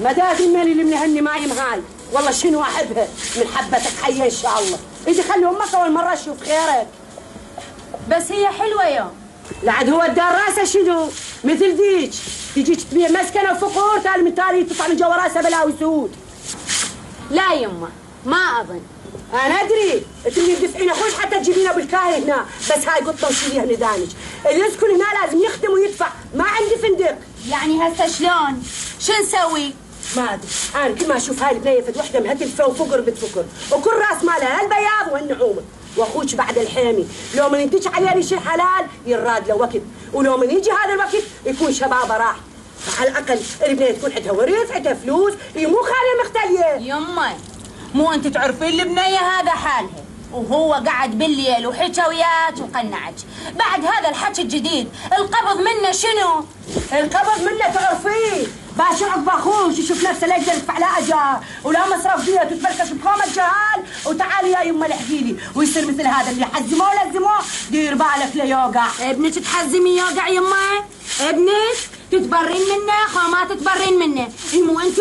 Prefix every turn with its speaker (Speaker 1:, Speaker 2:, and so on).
Speaker 1: مدادي مالي اللي منهني معي معاي، والله شنو احبها من حبتك حيه ان شاء الله. اجي خلي امك اول مره اشوف خيرك.
Speaker 2: بس هي حلوه يا
Speaker 1: لعد هو الدار راسه شنو مثل ديك تجيك تبيع مسكنه وفقور تالي من تالي تطلع من جوا راسها بلاوي سود.
Speaker 2: لا يمه ما اظن.
Speaker 1: انا ادري تريدي تدفعين اخوش حتى تجيبينه بالكاهي هنا، بس هاي قطه وشيليها ندانج. اللي يسكن هنا لازم يخدم ويدفع، ما عندي فندق.
Speaker 2: يعني هسه شلون؟ شو نسوي؟
Speaker 1: ما ادري، انا كل ما اشوف هاي البنيه فد وحده مهتلفه وفقر بتفكر، وكل راس مالها البياض والنعومه. واخوك بعد الحامي لو من ينتج عليه شيء حلال يراد له وقت، ولو من يجي هذا الوقت يكون شبابه راح. على الاقل البنيه تكون عندها ورث، عندها فلوس، هي مو خاليه مختليه.
Speaker 2: يمه مو انت تعرفين البنيه هذا حالها، وهو قعد بالليل وحكى وياك وقنعك. بعد هذا الحكي الجديد القبض منه شنو؟
Speaker 1: القبض منه تعرفيه باشا عقب اخوش يشوف نفسه لا يقدر يدفع لا اجار ولا مصرف ديه وتتبركش بقوم الجهال. وتعالي يا يمه الحقي لي ويصير مثل هذا اللي حزموه لزموه دير بالك ليوقع.
Speaker 2: ابنك تحزمي يوقع يمه؟ ابنك تتبرين منه خو ما تتبرين منه؟ مو انت